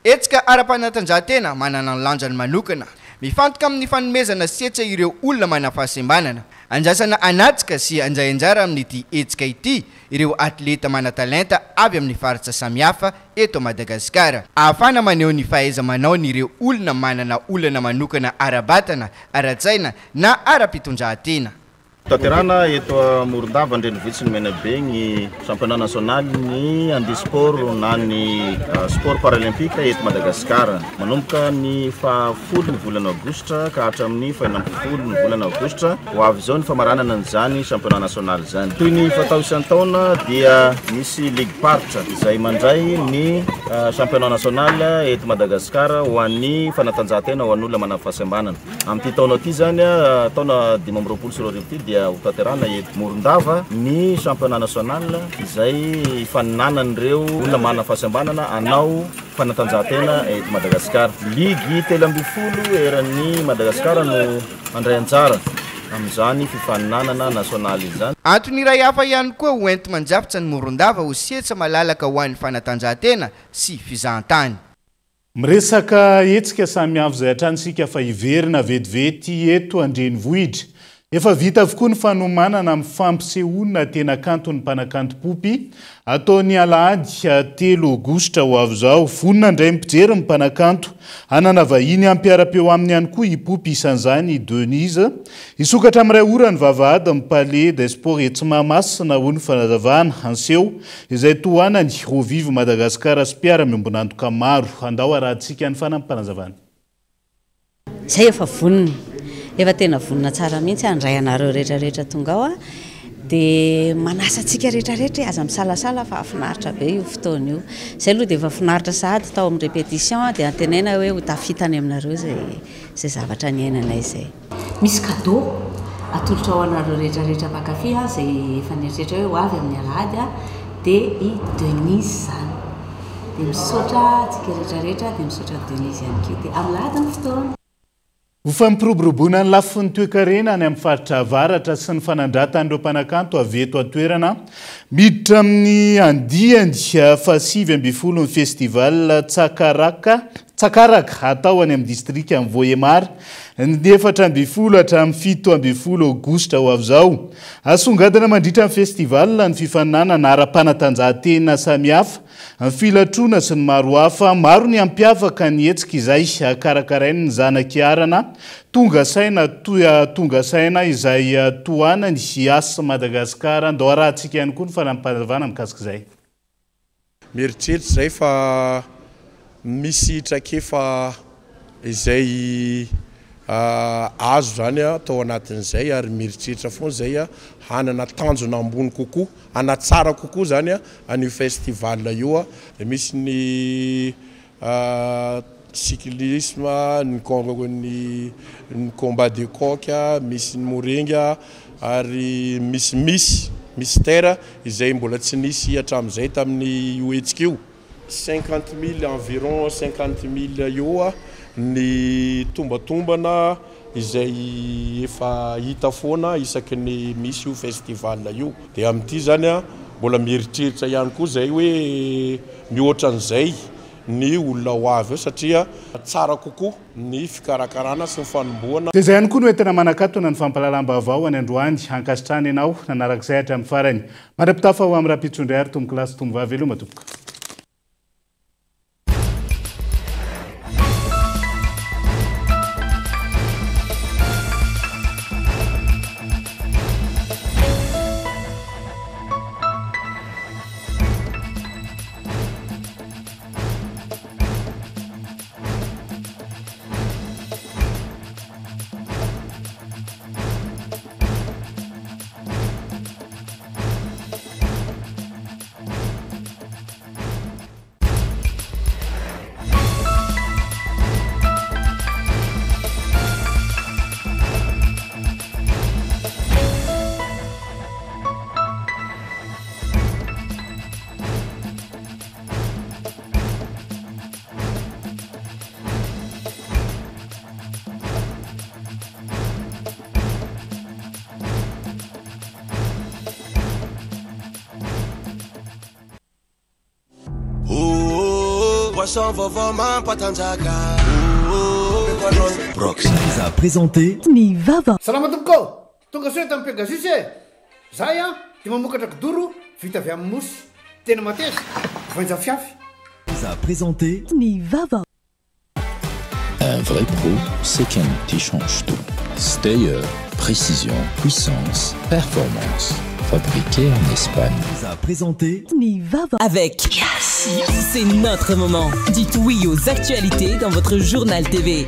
Hetsika ara-panatanjahantena manana ny lanjany manokana mifantoka amin'ny fanomezana setsa ireo olona mana fahasembanana. Andrasana anatsika sy anjay anjara amin'ity hetsika ity ireo atleta mana-talenta avy amin'ny faritra samihafa eto Madagasikara. Ahafana maneho ny fahaiza-manao ireo olona manana olana manokana ara-batana, ara-tsaina na ara-pitondrahantena. Taterana eto Morondava andrenivohitsy ny Menabe ny championnat national ny handisport na ny sport paralympique eto Madagasikara. Manomboka ny fahafolo ny volana Aogositra ka hatramin'ny 20 ny volana Aogositra ho avy izao ny famaranana an'izany championnat national zany. Toy ny fatao isan-taona dia misy ligue paritra izay mandray ny championnat national eto Madagasikara ho an'ny fanatanjahantena ho an'olona manana fahasembanana. Amin'ity taona ity zany taona 2024 dia Taterana eto Morondava ny championnat national izay faninanan'ireo olona manana fahasembanana anao fanatanjahantena eto Madagasikara. Ligue 12 eran'ny Madagasikara no andray anjara amin'izany fifaninanana nasionaly izany. Antony iray hafa ihany koa ho ento mandrafitra ny Morondava ho sietsa malalaka ho an'ny fanatanjahantena sy fizahantany. Miresaka hetsika samy hafa izay hatranisika fa hiverina vetivety eto andrenivohitra. Efa vita avokoa ny fanomanana amin'ny fampisehoana tena kanto ny mpanakanto popy ataony Alahady 3 Aogositra ho avy izao. Vonona indray mipijery ny mpanakanto hanana vahiny ampiara-peo aminy ihany koa ipopy isan'izany Denise isokatra amin'ray ora ny vavahady amin'ny Palais des Sports Etsimahamasina ho ny fanazavana anseho izay tohanany Ho Vive Madagasikara sy mpiara-miombonantoka maro. Andao arahantsika ny fanampanazavana. Zay efa vonona. Efa tena vonina tsara mihitsy andray anareo rehetrarehetra tonga ao dia manasa antsika rehetrarehetra aza misalasala fa afinaritra be io fotoana io. Zay aloha dia efa finaritra sahady tao amin'ny répétition dia antenaina hoe ho tafitany aminareo zay zavatra niainanay izay. Misy cadeau atolotra ao anareo rehetrarehetra mpankafy zay efa nieritrrehetra hoe ho avy amin'ny Alahady dia i Denise zany. Dia misaotra antsika rehetrarehetra dia misaotra Denise ihany koa dia amin'ny Alahady ny fotoana. Ho fampiroboroboana ny lafin'ny toe-karena any amin'ny faritra avaratra sy ny fanandratan'ireo mpanakanto avy eto an-toerana miditra amin'ny andiany fa 7 ny festival Tsakaraka atao any amin'ny distrika amin'ny Vohemara ny 4 hatramin'ny 7 Aogositra ho avy izao. Asongadana mandritra amin'ny festival ny fifaninanana ara-panatanjahantena samihafa amin'ny filatrona sy ny maro hafa. Maro ny ampiavaka ny hetsika izay karakarainy ny zanakiarana tonga saina izay tohanany Asa Madagasikara. Andao arahantsika ihany koa ny fanampanazavana mikasika izay. Mieritreritra zay fa misy trakefa izay azo zany atao anatin'izay ary mieritreritra foana zay hanana tanjona ambony kokoa anatsara kokoa zany an'io festival io. Misy ny cyclisme, ny combat de coq, misy ny morenga ary misy mystère izay mbola tsy nisy hatramin'izay tamin'ny hetsika io. 50 000 environ 50 000 eo ny tombatombana izay efa hita foana isaky ny misy io festival io. Dia amin'ity zany mbola mieritreritra ihany koa zay hoe mihoatra an'izay ny olona ho avy satria tsara kokoa ny fikarakarana sy ny fanomboana. Dia izay ihany koa no entana manakatona ny fampalalam-baovao any Androany hankasitrana ianao nanarak'izay hatramin'ny farany. Mandra-pitafa ho amin'ny raha-pitsondray ary tombokilasy tombovavy elo matoboka. Brox vous a présenté Nivava. Salama tompoko. Tonga soa tamin'ny Pegasus Zay dia mamokatra kidoro vita avy amin'ny mosy. Tena mateza. Voanja fiafy. Vous a présenté Nivava. Un vrai pro, c'est quelqu'un qui change tout. Stayer, Précision, puissance, performance. Fabriqué en Espagne. Vous a présenté Nivava avec Yes. C'est notre moment. Dites oui aux actualités dans votre journal TV.